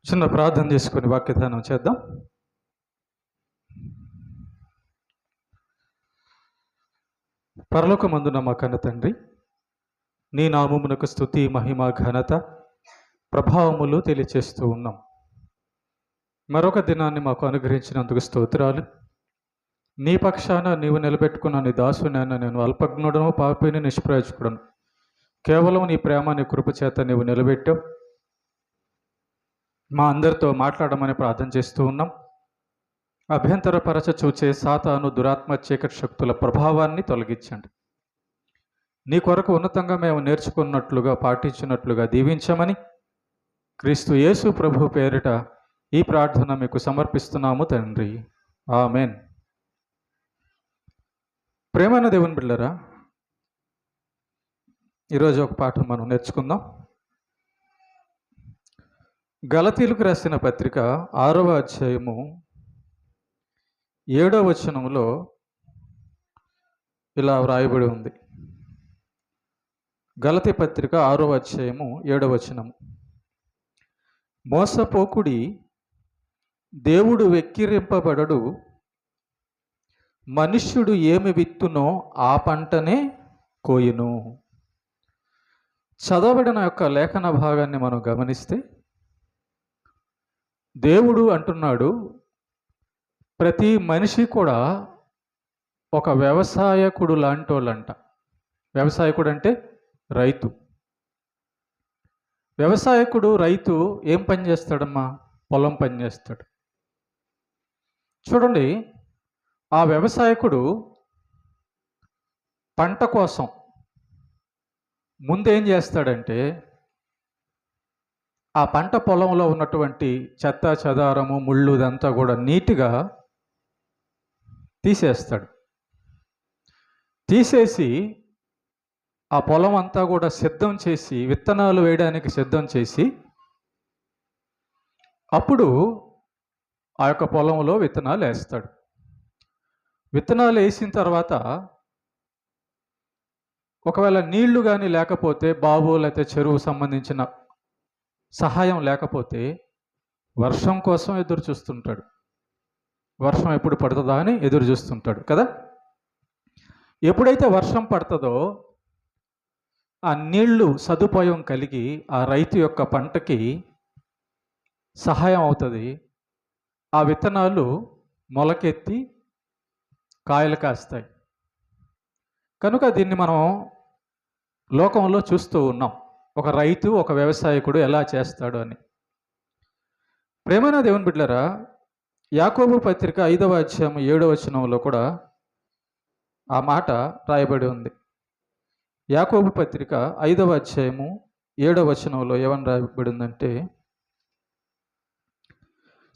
చిన్న ప్రార్థన చేసుకుని వాక్యదానం చేద్దాం. పరలోకమందున మా కన్న తండ్రి, నీ నామమునకు స్తుతి, మహిమ, ఘనత, ప్రభావములు తెలియచేస్తూ ఉన్నాం. మరొక దినాన్ని మాకు అనుగ్రహించినందుకు స్తోత్రాలు. నీ పక్షాన నీవు నిలబెట్టుకున్న నీ దాసునైనా నేను అల్పజ్ఞుడను, పాపిని, నిష్ప్రయోజకుడను. కేవలం నీ ప్రేమ, నీ కృప చేత నీవు నిలబెట్టావు. మా అందరితో మాట్లాడమని ప్రార్థన చేస్తూ ఉన్నాం. అభ్యంతరపరచ చూచే సాతాను, దురాత్మ, చీకటి శక్తుల ప్రభావాన్ని తొలగించండి. నీ కొరకు ఉన్నతంగా మేము నేర్చుకున్నట్లుగా, పాటించినట్లుగా దీవించమని క్రీస్తు యేసు ప్రభు పేరిట ఈ ప్రార్థన మీకు సమర్పిస్తున్నాము తండ్రి, ఆమెన్. ప్రేమైన దేవుని బిడ్డలారా, ఈరోజు ఒక పాఠం మనం నేర్చుకుందాం. గలతీలకు రాసిన పత్రిక 6వ అధ్యాయము 7వ వచనంలో ఇలా వ్రాయబడి ఉంది. గలతీ పత్రిక 6వ అధ్యాయము 7వ వచనము: మోసపోకుడి, దేవుడు వెక్కిరింపబడడు, మనుష్యుడు ఏమి విత్తునో ఆ పంటనే కోయును. చదవబడిన యొక్క లేఖన భాగాన్ని మనం గమనిస్తే దేవుడు అంటున్నాడు, ప్రతి మనిషి కూడా ఒక వ్యవసాయకుడు లాంటి వాళ్ళంట. వ్యవసాయకుడు అంటే రైతు. వ్యవసాయకుడు, రైతు ఏం పని చేస్తాడమ్మా? పొలం పని చేస్తాడు. చూడండి, ఆ వ్యవసాయకుడు పంట కోసం ముందేం చేస్తాడంటే, ఆ పంట పొలంలో ఉన్నటువంటి చెత్త చెదారము, ముళ్ళు, ఇదంతా కూడా నీట్గా తీసేస్తాడు. తీసేసి ఆ పొలం అంతా కూడా సిద్ధం చేసి, విత్తనాలు వేయడానికి సిద్ధం చేసి, అప్పుడు ఆ యొక్క పొలంలో విత్తనాలు వేస్తాడు. విత్తనాలు వేసిన తర్వాత ఒకవేళ నీళ్లు కానీ లేకపోతే, బావు లేకపోతే చెరువు సంబంధించిన సహాయం లేకపోతే వర్షం కోసం ఎదురు చూస్తుంటాడు. వర్షం ఎప్పుడు పడుతుందా అని ఎదురు చూస్తుంటాడు కదా. ఎప్పుడైతే వర్షం పడుతుందో ఆ నీళ్లు సదుపాయం కలిగి ఆ రైతు యొక్క పంటకి సహాయం అవుతుంది. ఆ విత్తనాలు మొలకెత్తి కాయలు కాస్తాయి. కనుక దీన్ని మనం లోకంలో చూస్తూ ఉన్నాం, ఒక రైతు, ఒక వ్యవసాయకుడు ఎలా చేస్తాడు అని. ప్రేమైన దేవుని బిడ్డలారా, యాకోబు పత్రిక 5వ అధ్యాయం 7వ వచనంలో కూడా ఆ మాట రాయబడి ఉంది. యాకోబు పత్రిక 5వ అధ్యాయము 7వ వచనంలో ఏమని రాయబడి ఉందంటే,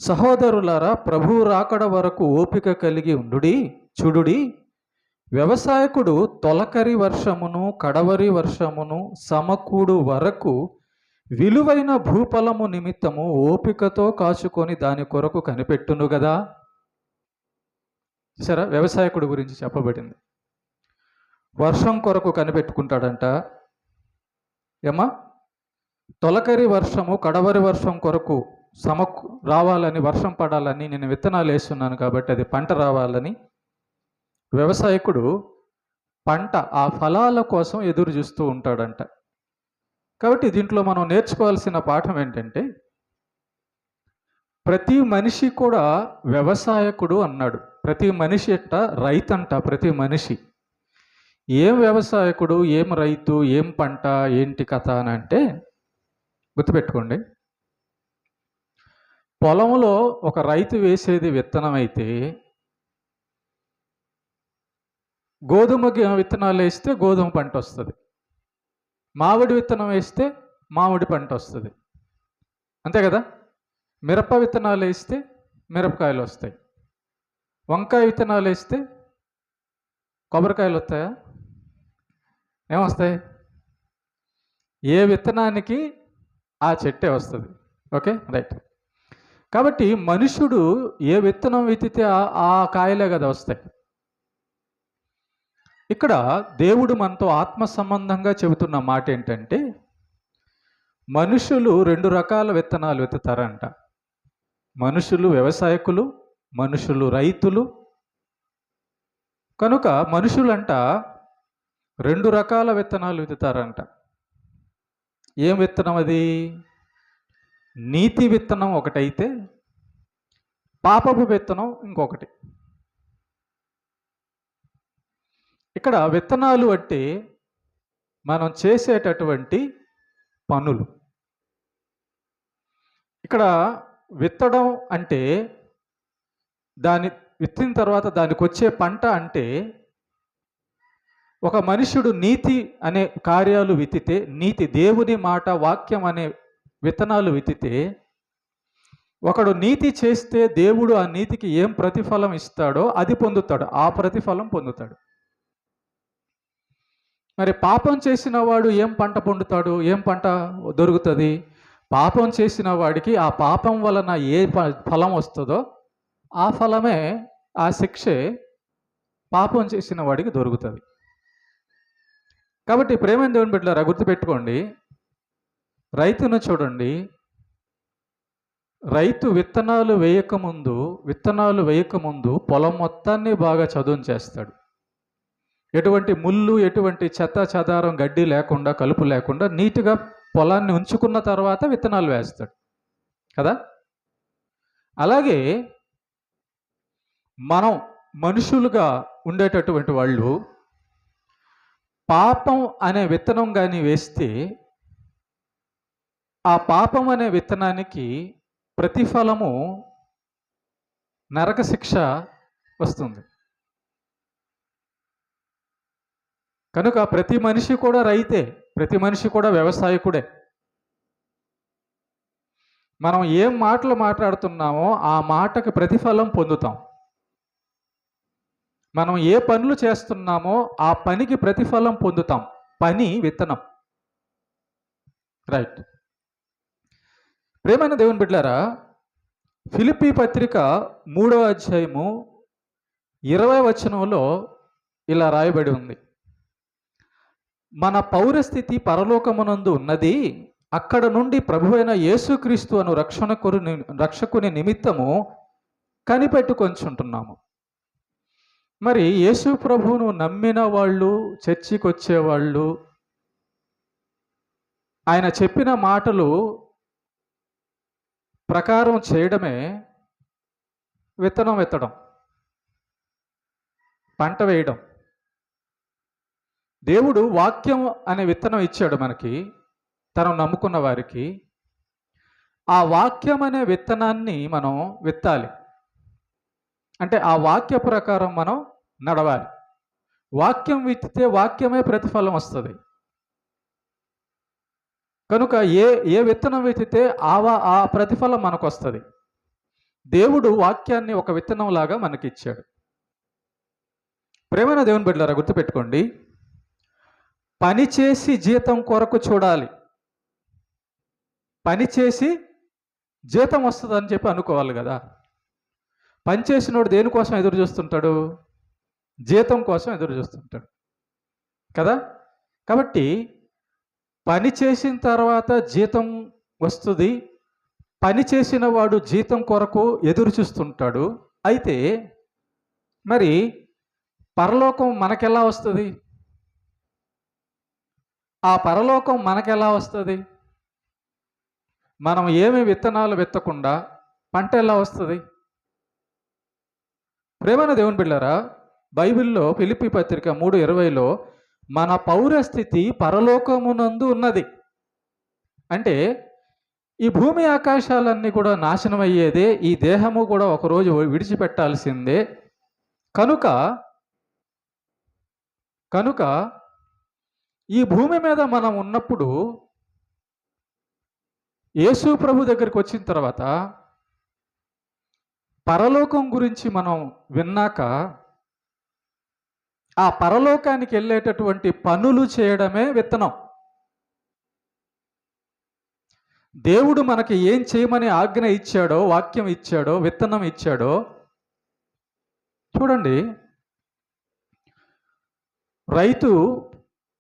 సహోదరులారా, ప్రభువు రాకడ వరకు ఓపిక కలిగి ఉండుడి. చూడుడి, వ్యవసాయకుడు తొలకరి వర్షమును కడవరి వర్షమును సమకూడు వరకు విలువైన భూఫలము నిమిత్తము ఓపికతో కాచుకొని దాని కొరకు కనిపెట్టును కదా. సరే, వ్యవసాయకుడు గురించి చెప్పబడింది. వర్షం కొరకు కనిపెట్టుకుంటాడంట. ఏమా, తొలకరి వర్షము కడవరి వర్షం కొరకు రావాలని, వర్షం పడాలని, నేను విత్తనాలు వేస్తున్నాను కాబట్టి అది పంట రావాలని వ్యవసాయకుడు పంట, ఆ ఫలాల కోసం ఎదురు చూస్తూ ఉంటాడంట. కాబట్టి దీంట్లో మనం నేర్చుకోవాల్సిన పాఠం ఏంటంటే, ప్రతి మనిషి కూడా వ్యవసాయకుడు అన్నాడు. ప్రతి మనిషి ఎట్ట రైతంట. ప్రతి మనిషి ఏం వ్యవసాయకుడు, ఏం రైతు, ఏం పంట, ఏంటి కథ అని అంటే గుర్తుపెట్టుకోండి. పొలంలో ఒక రైతు వేసేది విత్తనం అయితే, గోధుమ విత్తనాలు వేస్తే గోధుమ పంట వస్తుంది, మామిడి విత్తనం వేస్తే మామిడి పంట వస్తుంది, అంతే కదా. మిరప విత్తనాలు వేస్తే మిరపకాయలు వస్తాయి, వంకాయ విత్తనాలు వేస్తే కొబ్బరికాయలు వస్తాయా? ఏమొస్తాయి? ఏ విత్తనానికి ఆ చెట్టే వస్తుంది. Okay, right. కాబట్టి మనుషుడు ఏ విత్తనం విత్తితే ఆ కాయలే కదా వస్తాయి. ఇక్కడ దేవుడు మనతో ఆత్మ సంబంధంగా చెబుతున్న మాట ఏంటంటే, మనుషులు 2 రకాల విత్తనాలు విత్తుతారంట. మనుషులు వ్యవసాయకులు, మనుషులు రైతులు. కనుక మనుషులంట 2 రకాల విత్తనాలు విత్తుతారంట. ఏం విత్తనం అది? నీతి విత్తనం ఒకటైతే పాపపు విత్తనం ఇంకొకటి. ఇక్కడ విత్తనాలు అంటే మనం చేసేటటువంటి పనులు. ఇక్కడ విత్తడం అంటే దాన్ని విత్తిన తర్వాత దానికి వచ్చే పంట. అంటే ఒక మనుషుడు నీతి అనే కార్యాలు విత్తితే, నీతి దేవుని మాట వాక్యం అనే విత్తనాలు విత్తితే, ఒకడు నీతి చేస్తే దేవుడు ఆ నీతికి ఏం ప్రతిఫలం ఇస్తాడో అది పొందుతాడు, ఆ ప్రతిఫలం పొందుతాడు. మరి పాపం చేసిన వాడు ఏం పంట పొందుతాడు? ఏం పంట దొరుకుతుంది? పాపం చేసిన వాడికి ఆ పాపం వలన ఏ ఫలం వస్తుందో ఆ ఫలమే, ఆ శిక్షే పాపం చేసిన వాడికి దొరుకుతుంది. కాబట్టి ప్రేమైన దేవుని బిడ్డలారా, గుర్తుపెట్టుకోండి. రైతును చూడండి. రైతు విత్తనాలు వేయకముందు పొలం మొత్తాన్ని బాగా చదును చేస్తాడు. ఎటువంటి ముళ్ళు, ఎటువంటి చెత్త చెదారం, గడ్డి లేకుండా, కలుపు లేకుండా నీట్గా పొలాన్ని ఉంచుకున్న తర్వాత విత్తనాలు వేస్తాడు కదా. అలాగే మనం మనుషులుగా ఉండేటటువంటి వాళ్ళు పాపం అనే విత్తనం కానీ వేస్తే ఆ పాపం అనే విత్తనానికి ప్రతిఫలము నరక శిక్ష వస్తుంది. కనుక ప్రతి మనిషి కూడా రైతే, ప్రతి మనిషి కూడా వ్యవసాయకుడే. మనం ఏం మాటలు మాట్లాడుతున్నామో ఆ మాటకి ప్రతిఫలం పొందుతాం. మనం ఏ పనులు చేస్తున్నామో ఆ పనికి ప్రతిఫలం పొందుతాం. పని విత్తనం. రైట్. ప్రేమైన దేవుని బిడ్డలారా, ఫిలిప్పీ పత్రిక 3వ అధ్యాయము 20వ వచనంలో ఇలా రాయబడి ఉంది. మన పౌరస్థితి పరలోకమునందు ఉన్నది, అక్కడ నుండి ప్రభువైన యేసుక్రీస్తు అను రక్షకుని నిమిత్తము కనిపెట్టుకొంచుంటున్నాము. మరి యేసు ప్రభువును నమ్మిన వాళ్ళు, చర్చికి వచ్చేవాళ్ళు, ఆయన చెప్పిన మాటలు ప్రకారం చేయడమే విత్తనం విత్తడం, పంట వేయడం. దేవుడు వాక్యం అనే విత్తనం ఇచ్చాడు మనకి, తను నమ్ముకున్న వారికి. ఆ వాక్యం అనే విత్తనాన్ని మనం విత్తాలి. అంటే ఆ వాక్య ప్రకారం మనం నడవాలి. వాక్యం విత్తితే వాక్యమే ప్రతిఫలం వస్తుంది. కనుక ఏ విత్తనం విత్తితే ఆ ప్రతిఫలం మనకు వస్తుంది. దేవుడు వాక్యాన్ని ఒక విత్తనంలాగా మనకి ఇచ్చాడు. ప్రేమైన దేవుని బిడ్డలారా, గుర్తుపెట్టుకోండి. పనిచేసి జీతం కొరకు చూడాలి. పనిచేసి జీతం వస్తుందని చెప్పి అనుకోవాలి కదా. పనిచేసినోడు దేనికోసం ఎదురు చూస్తుంటాడు? జీతం కోసం ఎదురు చూస్తుంటాడు కదా. కాబట్టి పని చేసిన తర్వాత జీతం వస్తుంది. పని చేసిన వాడు జీతం కొరకు ఎదురు చూస్తుంటాడు. అయితే మరి పరలోకం మనకెలా వస్తుంది? ఆ పరలోకం మనకెలా వస్తుంది? మనం ఏమి విత్తనాలు విత్తకుండా పంట ఎలా వస్తుంది? ప్రేమైన దేవుని బిడ్డలారా, బైబిల్లో ఫిలిప్పీ పత్రిక 3:20లో మన పౌరస్థితి పరలోకమునందు ఉన్నది. అంటే ఈ భూమి ఆకాశాలన్నీ కూడా నాశనం అయ్యేదే, ఈ దేహము కూడా ఒకరోజు విడిచిపెట్టాల్సిందే. కనుక ఈ భూమి మీద మనం ఉన్నప్పుడు యేసు ప్రభు దగ్గరికి వచ్చిన తర్వాత పరలోకం గురించి మనం విన్నాక ఆ పరలోకానికి వెళ్ళేటటువంటి పనులు చేయడమే విత్తనం. దేవుడు మనకి ఏం చేయమని ఆజ్ఞ ఇచ్చాడో, వాక్యం ఇచ్చాడో, విత్తనం ఇచ్చాడో చూడండి. రైతు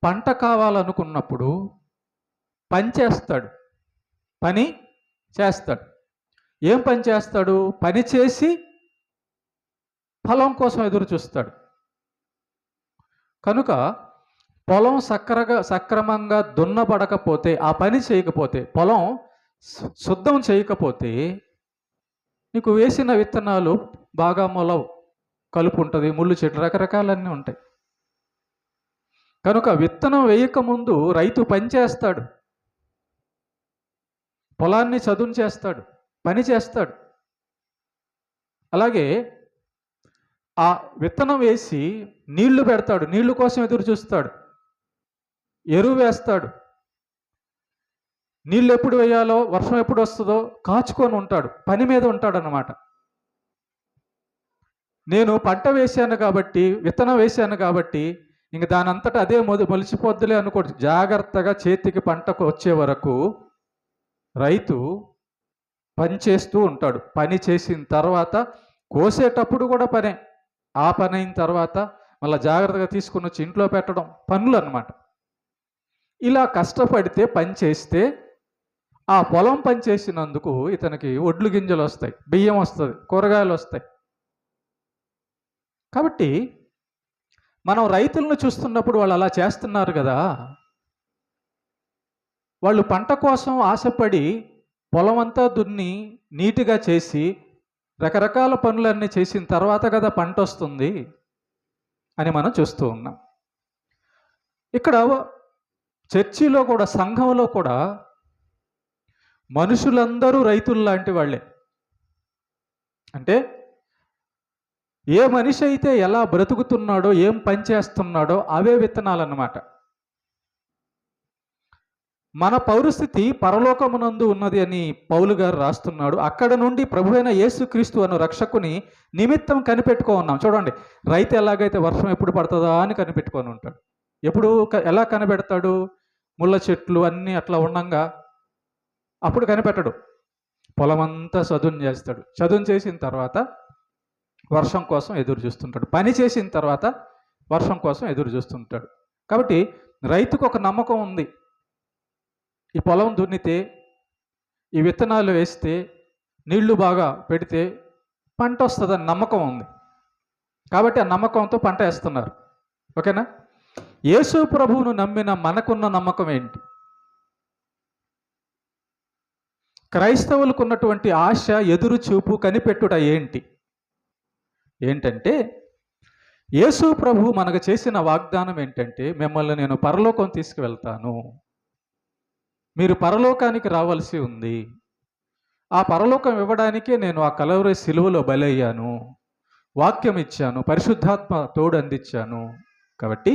పంట కావాలనుకున్నప్పుడు పని చేస్తాడు. ఏం పని చేస్తాడు? పని చేసి ఫలం కోసం ఎదురు చూస్తాడు. కనుక పొలం సక్రమంగా దున్నబడకపోతే, ఆ పని చేయకపోతే, పొలం శుద్ధం చేయకపోతే నీకు వేసిన విత్తనాలు బాగా మొలవు. కలుపు ఉంటుంది, ముళ్ళు చెట్లు, రకరకాలన్నీ ఉంటాయి. కనుక విత్తనం వేయకముందు రైతు పని చేస్తాడు, పొలాన్ని చదును చేస్తాడు, పని చేస్తాడు. అలాగే ఆ విత్తనం వేసి నీళ్లు పెడతాడు, నీళ్లు కోసం ఎదురు చూస్తాడు, ఎరువు వేస్తాడు, నీళ్ళు ఎప్పుడు వేయాలో, వర్షం ఎప్పుడు వస్తుందో కాచుకొని ఉంటాడు, పని మీద ఉంటాడు అన్నమాట. నేను పంట వేశాను కాబట్టి, విత్తనం వేశాను కాబట్టి ఇంక దాని అంతటా అదే మొలిచిపోద్దులే అనుకోండి. జాగ్రత్తగా చేతికి పంటకు వచ్చే వరకు రైతు పని చేస్తూ ఉంటాడు. పని చేసిన తర్వాత కోసేటప్పుడు కూడా పనే. ఆ పని అయిన తర్వాత మళ్ళీ జాగ్రత్తగా తీసుకుని వచ్చి ఇంట్లో పెట్టడం, పనులు అన్నమాట. ఇలా కష్టపడితే పని చేస్తే ఆ పొలం పని చేసినందుకు ఇతనికి ఒడ్లు గింజలు వస్తాయి, బియ్యం వస్తుంది, కూరగాయలు వస్తాయి. కాబట్టి మనం రైతులను చూస్తున్నప్పుడు వాళ్ళు అలా చేస్తున్నారు కదా. వాళ్ళు పంట కోసం ఆశపడి పొలం అంతా దున్ని నీట్గా చేసి రకరకాల పనులన్నీ చేసిన తర్వాత కదా పంట వస్తుంది అని మనం చూస్తూ ఉన్నాం. ఇక్కడ చర్చిలో కూడా, సంఘంలో కూడా మనుషులందరూ రైతులు లాంటి వాళ్ళే. అంటే ఏ మనిషి అయితే ఎలా బ్రతుకుతున్నాడో, ఏం పని చేస్తున్నాడో అవే విత్తనాలు అన్నమాట. మన పౌరస్థితి పరలోకమునందు ఉన్నది అని పౌలు గారు రాస్తున్నాడు. అక్కడ నుండి ప్రభువైన యేసుక్రీస్తు అను రక్షకుని నిమిత్తం కనిపెట్టుకో ఉన్నాం. చూడండి, రైతు ఎలాగైతే వర్షం ఎప్పుడు పడుతుందా అని కనిపెట్టుకొని ఉంటాడు. ఎప్పుడు ఎలా కనిపెడతాడు? ముళ్ళ చెట్లు అన్నీ అట్లా ఉండంగా అప్పుడు కనిపెట్టడు. పొలమంతా చదును చేస్తాడు. చదును చేసిన తర్వాత వర్షం కోసం ఎదురు చూస్తుంటాడు. పని చేసిన తర్వాత వర్షం కోసం ఎదురు చూస్తుంటాడు. కాబట్టి రైతుకు ఒక నమ్మకం ఉంది. ఈ పొలం దున్నితే, ఈ విత్తనాలు వేస్తే, నీళ్లు బాగా పెడితే పంట వస్తుందని నమ్మకం ఉంది. కాబట్టి ఆ నమ్మకంతో పంట వేస్తున్నారు. ఓకేనా? యేసు ప్రభువును నమ్మిన మనకున్న నమ్మకం ఏంటి? క్రైస్తవులకు ఉన్నటువంటి ఆశ, ఎదురు చూపు, కనిపెట్టుట ఏంటంటే యేసు ప్రభు మనకు చేసిన వాగ్దానం ఏంటంటే, మిమ్మల్ని నేను పరలోకం తీసుకువెళ్తాను, మీరు పరలోకానికి రావాల్సి ఉంది, ఆ పరలోకం ఇవ్వడానికే నేను ఆ కలవరి సిలువలో బలయ్యాను, వాక్యం ఇచ్చాను, పరిశుద్ధాత్మ తోడు అందించాను. కాబట్టి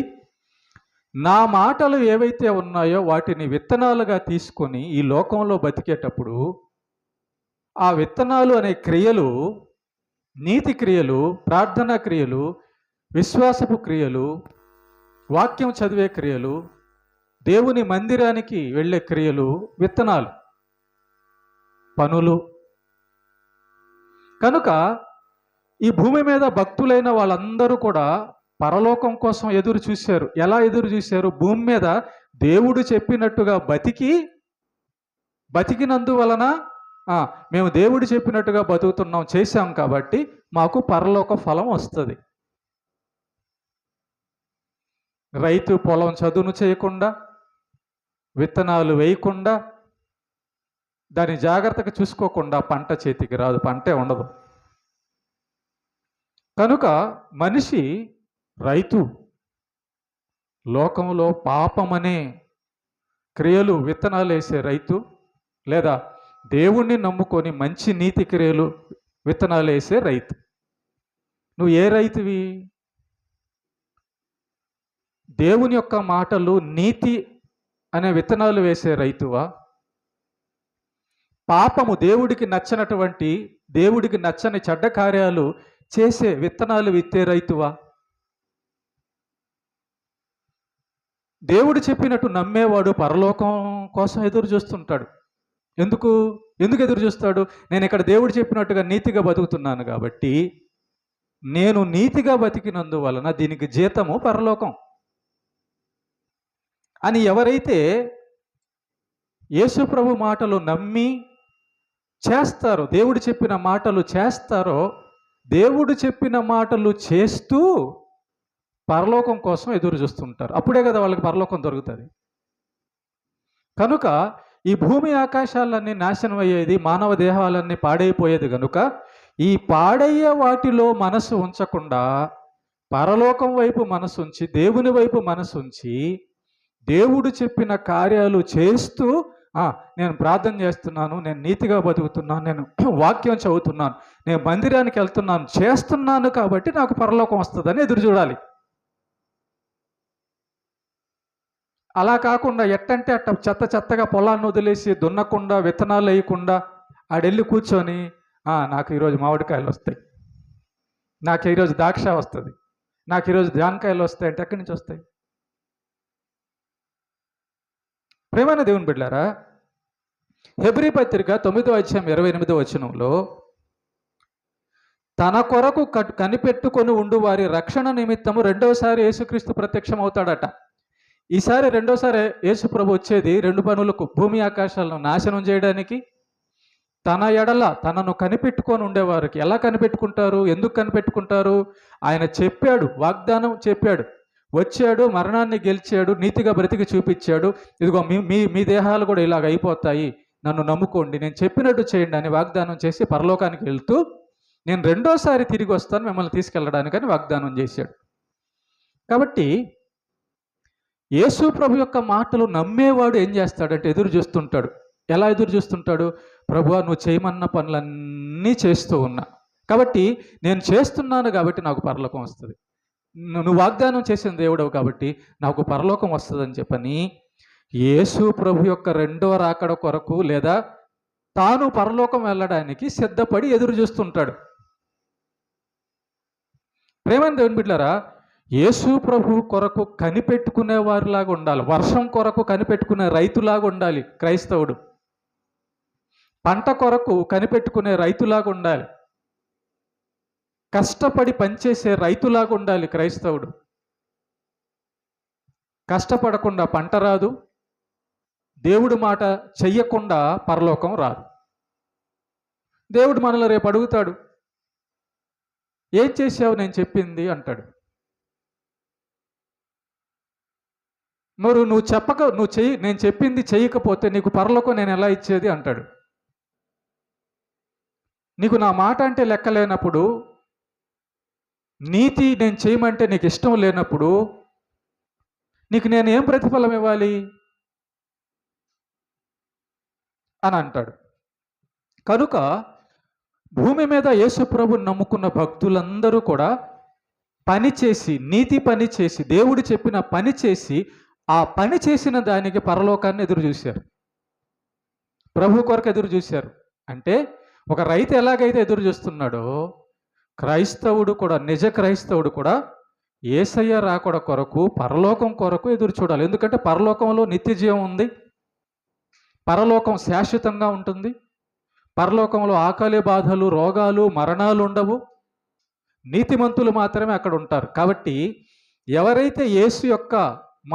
నా మాటలు ఏవైతే ఉన్నాయో వాటిని విత్తనాలుగా తీసుకొని ఈ లోకంలో బతికేటప్పుడు ఆ విత్తనాలు అనే క్రియలు, నీతి క్రియలు, ప్రార్థనా క్రియలు, విశ్వాసపు క్రియలు, వాక్యం చదివే క్రియలు, దేవుని మందిరానికి వెళ్ళే క్రియలు విత్తనాలు, పనులు. కనుక ఈ భూమి మీద భక్తులైన వాళ్ళందరూ కూడా పరలోకం కోసం ఎదురు చూశారు. ఎలా ఎదురు చూశారు? భూమి మీద దేవుడు చెప్పినట్టుగా బతికినందువలన మేము దేవుడు చెప్పినట్టుగా బతుకుతున్నాం, చేశాం కాబట్టి మాకు పరలోక ఫలం వస్తుంది. రైతు పొలం చదును చేయకుండా, విత్తనాలు వేయకుండా, దాన్ని జాగ్రత్తగా చూసుకోకుండా పంట చేతికి రాదు, పంటే ఉండదు. కనుక మనిషి, రైతు లోకంలో పాపమనే క్రియలు విత్తనాలు వేసే రైతు, లేదా దేవుణ్ణి నమ్ముకొని మంచి నీతి క్రియలు విత్తనాలు వేసే రైతు. నువ్వు ఏ రైతువి? దేవుని యొక్క మాటలు, నీతి అనే విత్తనాలు వేసే రైతువా? పాపము, దేవుడికి నచ్చని చెడ్డ కార్యాలు చేసే విత్తనాలు విత్తే రైతువా? దేవుడు చెప్పినట్టు నమ్మేవాడు పరలోకం కోసం ఎదురు చూస్తుంటాడు. ఎందుకు ఎదురు చూస్తాడు? నేను ఇక్కడ దేవుడు చెప్పినట్టుగా నీతిగా బతుకుతున్నాను కాబట్టి, నేను నీతిగా బతికినందువలన దీనికి జీతము పరలోకం అని ఎవరైతే యేసు ప్రభు మాటలు నమ్మి చేస్తారో, దేవుడు చెప్పిన మాటలు చేస్తారో, దేవుడు చెప్పిన మాటలు చేస్తూ పరలోకం కోసం ఎదురు చూస్తుంటారు. అప్పుడే కదా వాళ్ళకి పరలోకం దొరుకుతుంది. కనుక ఈ భూమి ఆకాశాలన్నీ నాశనం అయ్యేది, మానవ దేహాలన్నీ పాడైపోయేది కనుక ఈ పాడయ్యే వాటిలో మనసు ఉంచకుండా పరలోకం వైపు మనసు ఉంచి, దేవుని వైపు మనసు ఉంచి, దేవుడు చెప్పిన కార్యాలు చేస్తూ నేను ప్రార్థన చేస్తున్నాను, నేను నీతిగా బతుకుతున్నాను, నేను వాక్యం చదువుతున్నాను, నేను మందిరానికి వెళ్తున్నాను, చేస్తున్నాను కాబట్టి నాకు పరలోకం వస్తుందని ఎదురు చూడాలి. అలా కాకుండా ఎట్టంటే అట్ట చెత్తగా పొలాన్ని వదిలేసి దున్నకుండా విత్తనాలు వేయకుండా ఆడెళ్ళి కూర్చొని నాకు ఈరోజు మామిడికాయలు వస్తాయి, నాకు ఈరోజు ద్రాక్ష వస్తుంది, నాకు ఈరోజు జామకాయలు వస్తాయి అంటే ఎక్కడి నుంచి వస్తాయి? ప్రేమైన దేవుని బిడ్డలారా, హెబ్రీ పత్రిక 9వ అధ్యాయం 28వ వచనంలో తన కొరకు కనిపెట్టుకొని ఉండు వారి రక్షణ నిమిత్తము రెండవసారి యేసుక్రీస్తు ప్రత్యక్షం అవుతాడట. ఈసారి రెండోసారి యేసు ప్రభు వచ్చేది 2 పనులకు: భూమి ఆకాశాలను నాశనం చేయడానికి, తన ఎడల తనను కనిపెట్టుకొని ఉండేవారికి. ఎలా కనిపెట్టుకుంటారు? ఎందుకు కనిపెట్టుకుంటారు? ఆయన చెప్పాడు, వాగ్దానం చెప్పాడు, వచ్చాడు, మరణాన్ని గెలిచాడు, నీతిగా బ్రతికి చూపించాడు. ఇదిగో మీ దేహాలు కూడా ఇలాగ అయిపోతాయి, నన్ను నమ్ముకోండి, నేను చెప్పినట్టు చేయండి అని వాగ్దానం చేసి పరలోకానికి వెళ్తూ నేను రెండోసారి తిరిగి వస్తాను మిమ్మల్ని తీసుకెళ్ళడానికని వాగ్దానం చేశాడు. కాబట్టి యేసు ప్రభు యొక్క మాటలు నమ్మేవాడు ఏం చేస్తాడంటే ఎదురు చూస్తుంటాడు. ఎలా ఎదురు చూస్తుంటాడు? ప్రభువా, నువ్వు చేయమన్న పనులన్నీ చేస్తూ ఉన్నా కాబట్టి నేను చేస్తున్నాను కాబట్టి నాకు పరలోకం వస్తుంది, నువ్వు వాగ్దానం చేసిన దేవుడవు కాబట్టి నాకు పరలోకం వస్తుందని చెప్పని యేసు ప్రభు యొక్క రెండవ రాకడ కొరకు లేదా తాను పరలోకం వెళ్ళడానికి సిద్ధపడి ఎదురు చూస్తుంటాడు. ప్రేమైన దేవుని బిడ్డలారా, యేసు ప్రభు కొరకు కనిపెట్టుకునే వారిలాగా ఉండాలి. వర్షం కొరకు కనిపెట్టుకునే రైతులాగా ఉండాలి క్రైస్తవుడు. పంట కొరకు కనిపెట్టుకునే రైతులాగా ఉండాలి. కష్టపడి పనిచేసే రైతులాగా ఉండాలి క్రైస్తవుడు. కష్టపడకుండా పంట రాదు, దేవుడు మాట చెయ్యకుండా పరలోకం రాదు. దేవుడు మనల్ని రేపు అడుగుతాడు, ఏం చేసావు నేను చెప్పింది అంటాడు. మరి నేను చెప్పింది చేయకపోతే నీకు పరలోకం నేను ఎలా ఇచ్చేది అంటాడు. నీకు నా మాట అంటే లెక్క లేనప్పుడు, నీతి నేను చేయమంటే నీకు ఇష్టం లేనప్పుడు నీకు నేను ఏం ప్రతిఫలం ఇవ్వాలి అని అంటాడు. కనుక భూమి మీద యేసు ప్రభుని నమ్ముకున్న భక్తులందరూ కూడా పని చేసి, నీతి పని చేసి, దేవుడు చెప్పిన పని చేసి, ఆ పని చేసిన దానికి పరలోకాన్ని ఎదురు చూశారు, ప్రభు కొరకు ఎదురు చూశారు. అంటే ఒక రైతు ఎలాగైతే ఎదురు చూస్తున్నాడో క్రైస్తవుడు కూడా, నిజ క్రైస్తవుడు కూడా యేసయ్య రాకడ కొరకు, పరలోకం కొరకు ఎదురు చూడాలి. ఎందుకంటే పరలోకంలో నిత్య జీవం ఉంది, పరలోకం శాశ్వతంగా ఉంటుంది, పరలోకంలో ఆకలి బాధలు, రోగాలు, మరణాలు ఉండవు, నీతిమంతులు మాత్రమే అక్కడ ఉంటారు. కాబట్టి ఎవరైతే యేసు యొక్క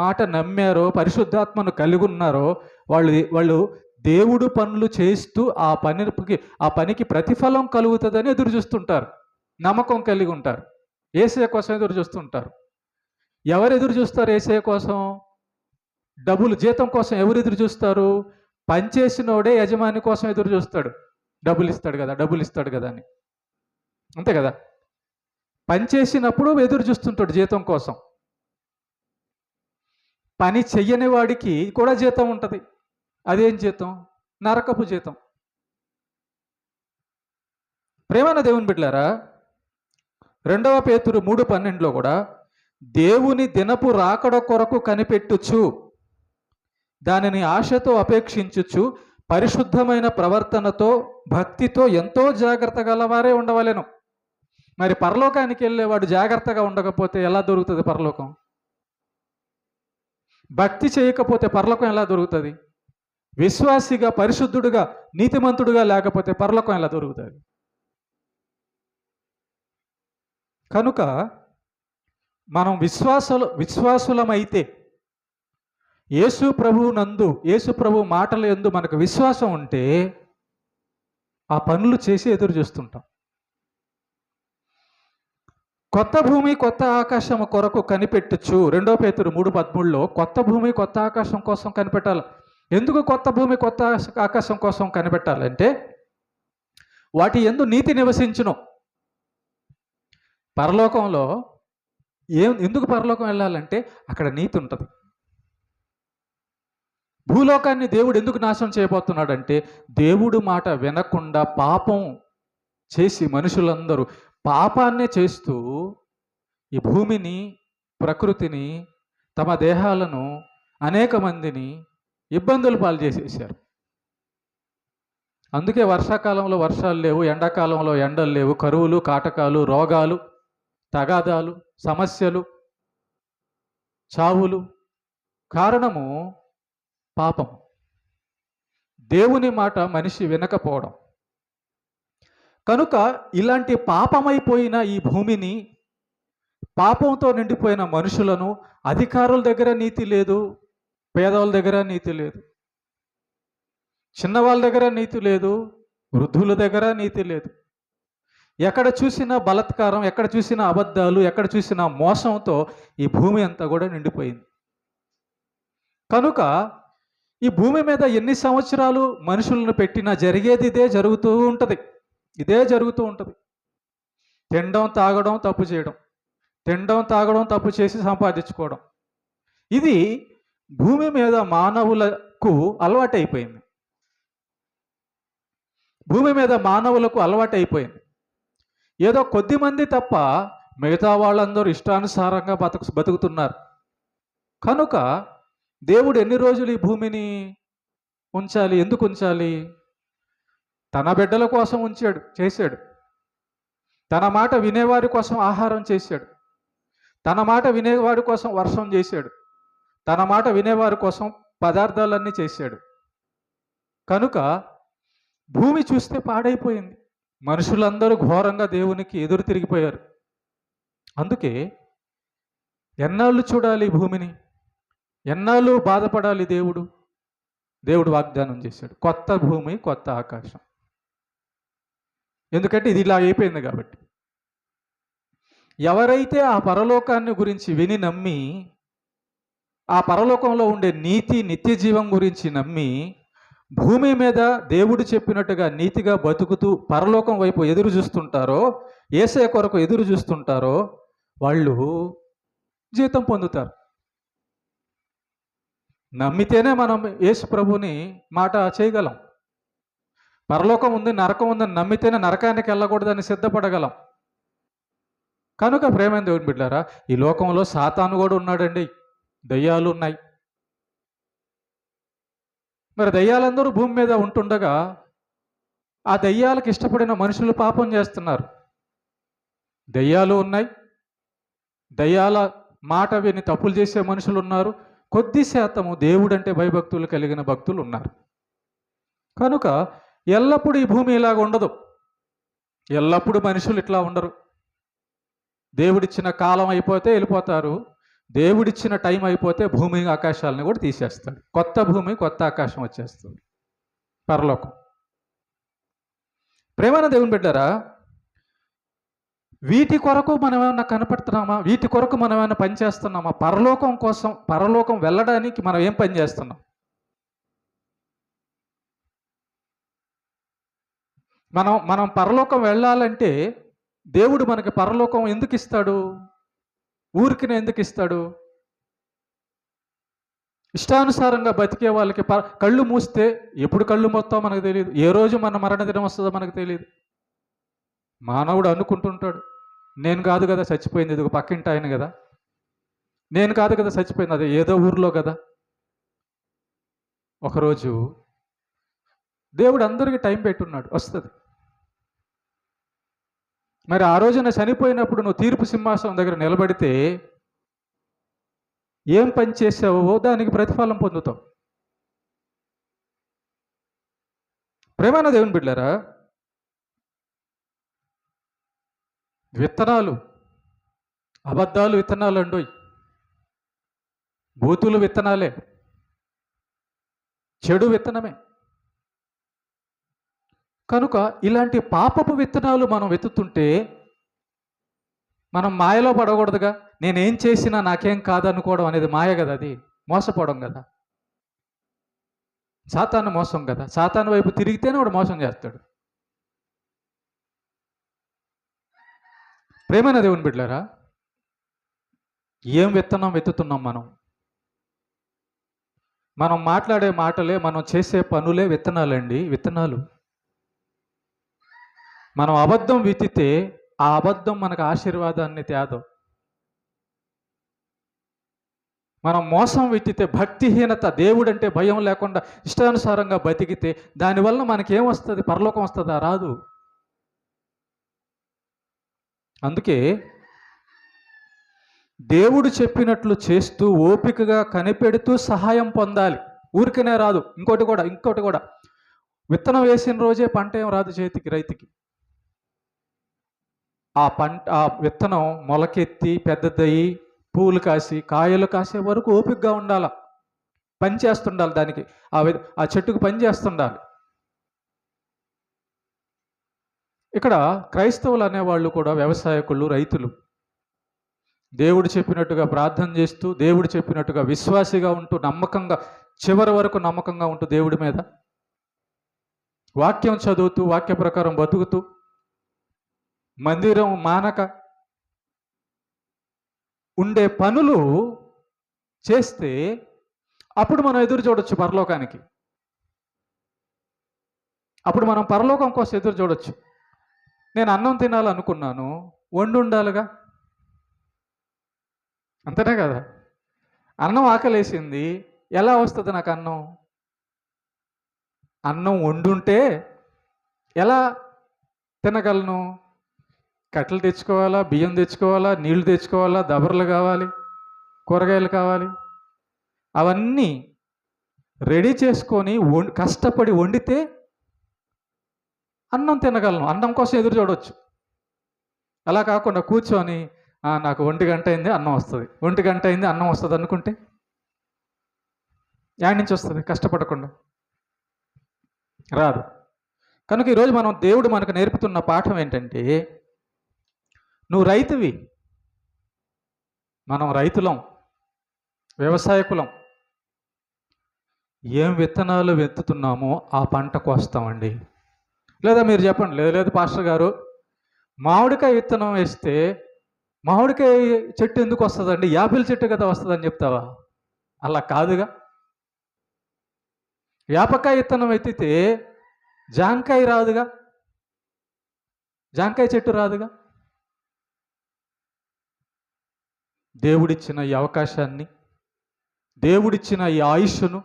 మాట నమ్మారో, పరిశుద్ధాత్మను కలిగి ఉన్నారో వాళ్ళు దేవుడు పనులు చేస్తూ ఆ పనికి ప్రతిఫలం కలుగుతుందని ఎదురు చూస్తుంటారు, నమ్మకం కలిగి ఉంటారు, యేసయ్య కోసం ఎదురు చూస్తుంటారు. ఎవరు ఎదురు చూస్తారు యేసయ్య కోసం? డబ్బులు, జీతం కోసం ఎవరు ఎదురు చూస్తారు? పనిచేసినోడే యజమాని కోసం ఎదురు చూస్తాడు. డబ్బులు ఇస్తాడు కదా అని, అంతే కదా. పనిచేసినప్పుడు ఎదురు చూస్తుంటాడు జీతం కోసం. పని చెయ్యని వాడికి కూడా జీతం ఉంటుంది. అదేం జీతం? నరకపు జీతం. ప్రేమైన దేవుని బిడ్డలారా, 2 పేతురు 3:12 కూడా దేవుని దినపు రాకడ కొరకు కనిపెట్టుచు, దానిని ఆశతో అపేక్షించుచు, పరిశుద్ధమైన ప్రవర్తనతో, భక్తితో ఎంతో జాగ్రత్త గలవారే ఉండవలెను. మరి పరలోకానికి వెళ్ళేవాడు జాగ్రత్తగా ఉండకపోతే ఎలా దొరుకుతుంది పరలోకం? భక్తి చేయకపోతే పరలోకం ఎలా దొరుకుతుంది? విశ్వాసిగా, పరిశుద్ధుడుగా, నీతిమంతుడుగా లేకపోతే పరలోకం ఎలా దొరుకుతుంది? కనుక మనం విశ్వాసులమైతే, యేసు ప్రభు మాటల యందు మనకు విశ్వాసం ఉంటే ఆ పనులు చేసి ఎదురు చూస్తుంటాం. కొత్త భూమి కొత్త ఆకాశం కొరకు కనిపెట్టచ్చు. 2 పేతురు 3:13లో కొత్త భూమి కొత్త ఆకాశం కోసం కనిపెట్టాలి. ఎందుకు కొత్త భూమి కొత్త ఆకాశం కోసం కనిపెట్టాలంటే వాటి యందు నీతి నివసించును. పరలోకంలో ఎందుకు పరలోకం వెళ్ళాలంటే అక్కడ నీతి ఉంటుంది. భూలోకాన్ని దేవుడు ఎందుకు నాశనం చేయబోతున్నాడంటే దేవుడు మాట వినకుండా పాపం చేసి మనుషులందరూ పాపాన్నే చేస్తూ ఈ భూమిని, ప్రకృతిని, తమ దేహాలను, అనేక మందిని ఇబ్బందులు పాలు చేసేసారు. అందుకే వర్షాకాలంలో వర్షాలు లేవు, ఎండాకాలంలో ఎండలు లేవు, కరువులు, కాటకాలు, రోగాలు, తగాదాలు, సమస్యలు, చావులు. కారణము పాపం. దేవుని మాట మనిషి వినకపోవడం. కనుక ఇలాంటి పాపమైపోయిన ఈ భూమిని, పాపంతో నిండిపోయిన మనుషులను, అధికారుల దగ్గర నీతి లేదు, పేదవాళ్ళ దగ్గర నీతి లేదు, చిన్నవాళ్ళ దగ్గర నీతి లేదు, వృద్ధుల దగ్గర నీతి లేదు. ఎక్కడ చూసినా బలాత్కారం, ఎక్కడ చూసినా అబద్ధాలు, ఎక్కడ చూసినా మోసంతో ఈ భూమి అంతా కూడా నిండిపోయింది. కనుక ఈ భూమి మీద ఎన్ని సంవత్సరాలు మనుషులను పెట్టినా జరిగేది ఇదే జరుగుతూ ఉంటుంది. ఇదే జరుగుతూ ఉంటుంది. తినడం, తాగడం, తప్పు చేయడం, తినడం, తాగడం, తప్పు చేసి సంపాదించుకోవడం. ఇది భూమి మీద మానవులకు అలవాటైపోయింది. భూమి మీద మానవులకు అలవాటైపోయింది. ఏదో కొద్ది మంది తప్ప మిగతా వాళ్ళందరూ ఇష్టానుసారంగా బతుకుతున్నారు. కనుక దేవుడు ఎన్ని రోజులు ఈ భూమిని ఉంచాలి? ఎందుకు ఉంచాలి? తన బిడ్డల కోసం చేశాడు. తన మాట వినేవారి కోసం ఆహారం చేశాడు. తన మాట వినేవారి కోసం వర్షం చేశాడు. తన మాట వినేవారి కోసం పదార్థాలన్నీ చేశాడు. కనుక భూమి చూస్తే పాడైపోయింది. మనుషులందరూ ఘోరంగా దేవునికి ఎదురు తిరిగిపోయారు. అందుకే ఎన్నాళ్ళు చూడాలి భూమిని? ఎన్నాళ్ళు బాధపడాలి? దేవుడు వాగ్దానం చేశాడు, కొత్త భూమి కొత్త ఆకాశం. ఎందుకంటే ఇది ఇలా అయిపోయింది కాబట్టి. ఎవరైతే ఆ పరలోకాన్ని గురించి విని నమ్మి, ఆ పరలోకంలో ఉండే నీతి, నిత్య జీవం గురించి నమ్మి, భూమి మీద దేవుడు చెప్పినట్టుగా నీతిగా బతుకుతూ పరలోకం వైపు ఎదురు చూస్తుంటారో, యేసయ్య కొరకు ఎదురు చూస్తుంటారో వాళ్ళు జీతం పొందుతారు. నమ్మితేనే మనం యేసు ప్రభుని మాట చేయగలం. పరలోకం ఉంది, నరకం ఉందని నమ్మితేనే నరకానికి వెళ్ళకూడదని సిద్ధపడగలం. కనుక ప్రేమైన దేవుని బిడ్డారా, ఈ లోకంలో సాతాను కూడా ఉన్నాడండి, దయ్యాలు ఉన్నాయి. మరి దయ్యాలందరూ భూమి మీద ఉంటుండగా ఆ దయ్యాలకు ఇష్టపడిన మనుషులు పాపం చేస్తున్నారు. దయ్యాలు ఉన్నాయి, దయ్యాల మాట విని తప్పులు చేసే మనుషులు ఉన్నారు. కొద్ది శాతము దేవుడంటే భయభక్తులు కలిగిన భక్తులు ఉన్నారు. కనుక ఎల్లప్పుడూ ఈ భూమి ఇలాగ ఉండదు. ఎల్లప్పుడూ మనుషులు ఇట్లా ఉండరు. దేవుడిచ్చిన కాలం అయిపోతే వెళ్ళిపోతారు. దేవుడిచ్చిన టైం అయిపోతే భూమి ఆకాశాలను కూడా తీసేస్తాడు. కొత్త భూమి కొత్త ఆకాశం వచ్చేస్తుంది, పరలోకం. ప్రేమైన దేవుని బిడ్డారా, వీటి కొరకు మనం ఏమైనా కనపడుతున్నామా? వీటి కొరకు మనం ఏమైనా పని చేస్తున్నామా? పరలోకం కోసం, పరలోకం వెళ్ళడానికి మనం ఏం పని చేస్తున్నాం? మనం పరలోకం వెళ్ళాలంటే దేవుడు మనకి పరలోకం ఎందుకు ఇస్తాడు? ఊరికినే ఎందుకు ఇస్తాడు? ఇష్టానుసారంగా బతికే వాళ్ళకి కళ్ళు మూస్తే ఎప్పుడు కళ్ళు మొత్తం మనకు తెలియదు. ఏ రోజు మన మరణ దినం వస్తుందో మనకు తెలియదు. మానవుడు అనుకుంటుంటాడు, నేను కాదు కదా చచ్చిపోయింది, ఇది పక్కింటి ఆయన కదా, నేను కాదు కదా చచ్చిపోయింది, అదే ఏదో ఊర్లో కదా. ఒకరోజు దేవుడు అందరికీ టైం పెట్టున్నాడు, వస్తుంది. మరి ఆ రోజున చనిపోయినప్పుడు నువ్వు తీర్పు సింహాసనం దగ్గర నిలబడితే ఏం పని చేసావో దానికి ప్రతిఫలం పొందుతావు. ప్రేమైన దేవుని బిడ్డలారా, విత్తనాలు, అబద్ధాలు విత్తనాలు అండోయ్, బూతులు విత్తనాలే, చెడు విత్తనమే. కనుక ఇలాంటి పాపపు విత్తనాలు మనం వెతుతుంటే మనం మాయలో పడకూడదుగా. నేనేం చేసినా నాకేం కాదనుకోవడం అనేది మాయ కదా, అది మోసపోవడం కదా, సాతాను మోసం కదా. సాతాను వైపు తిరిగితేనే వాడు మోసం చేస్తాడు. ప్రేమైన దేవుని బిడ్డలారా, ఏం విత్తనం వెతుతున్నాం మనం? మనం మాట్లాడే మాటలే, మనం చేసే పనులే విత్తనాలండి, విత్తనాలు. మనం అబద్ధం విత్తితే ఆ అబద్ధం మనకు ఆశీర్వాదాన్ని తేదు. మనం మోసం విత్తితే, భక్తిహీనత, దేవుడంటే భయం లేకుండా ఇష్టానుసారంగా బతికితే దానివల్ల మనకేమొస్తుంది? పరలోకం వస్తుందా? రాదు. అందుకే దేవుడు చెప్పినట్లు చేస్తూ ఓపికగా కనిపెడుతూ సహాయం పొందాలి. ఊరికనే రాదు. ఇంకోటి కూడా విత్తనం వేసిన రోజే పంట ఏం రాదు చేతికి, రైతుకి. ఆ విత్తనం మొలకెత్తి పెద్దదయ్యి పూలు కాసి కాయలు కాసే వరకు ఓపికగా ఉండాలి, పని చేస్తుండాలి, దానికి ఆ చెట్టుకు పని చేస్తుండాలి. ఇక్కడ క్రైస్తవులు అనేవాళ్ళు కూడా వ్యవసాయకులు, రైతులు. దేవుడు చెప్పినట్టుగా ప్రార్థన చేస్తూ, దేవుడు చెప్పినట్టుగా విశ్వాసిగా ఉంటూ, నమ్మకంగా, చివరి వరకు నమ్మకంగా ఉంటూ దేవుడి మీద వాక్యం చదువుతూ, వాక్య ప్రకారం బతుకుతూ, మందిరం మానక ఉండే పనులు చేస్తే అప్పుడు మనం ఎదురు చూడొచ్చు పరలోకానికి. అప్పుడు మనం పరలోకం కోసం ఎదురు చూడొచ్చు. నేను అన్నం తినాలనుకున్నాను, వండి ఉండాలిగా, అంతేనే కదా. అన్నం ఆకలేసింది, ఎలా వస్తుంది నాకు అన్నం? అన్నం వండుంటే ఎలా తినగలను? కట్టెలు తెచ్చుకోవాలా, బియ్యం తెచ్చుకోవాలా, నీళ్లు తెచ్చుకోవాలా, దబర్లు కావాలి, కూరగాయలు కావాలి. అవన్నీ రెడీ చేసుకొని కష్టపడి వండితే అన్నం తినగలను. అన్నం కోసం ఎదురు చూడవచ్చు. అలా కాకుండా కూర్చొని నాకు 1 గంట అయింది అన్నం వస్తుంది, 1 గంట అయింది అన్నం వస్తుంది అనుకుంటే యాడ్ నుంచి వస్తుంది? కష్టపడకుండా రాదు. కనుక ఈరోజు దేవుడు మనకు నేర్పుతున్న పాఠం ఏంటంటే, నువ్వు రైతువి, మనం రైతులం, వ్యవసాయకులం. ఏం విత్తనాలు వెతుతున్నామో ఆ పంటకు వస్తామండి. లేదా మీరు చెప్పండి, లేదు పాస్టర్ గారు, మామిడికాయ విత్తనం వేస్తే మామిడికాయ చెట్టు ఎందుకు వస్తుందండి? యాపిల్ చెట్టు కదా వస్తుందని చెప్తావా? అలా కాదుగా. వేపకాయ విత్తనం ఎత్తితే జాంకాయ రాదుగా, జాంకాయ చెట్టు రాదుగా. దేవుడిచ్చిన ఈ అవకాశాన్ని, దేవుడిచ్చిన ఈ ఆయుష్ను,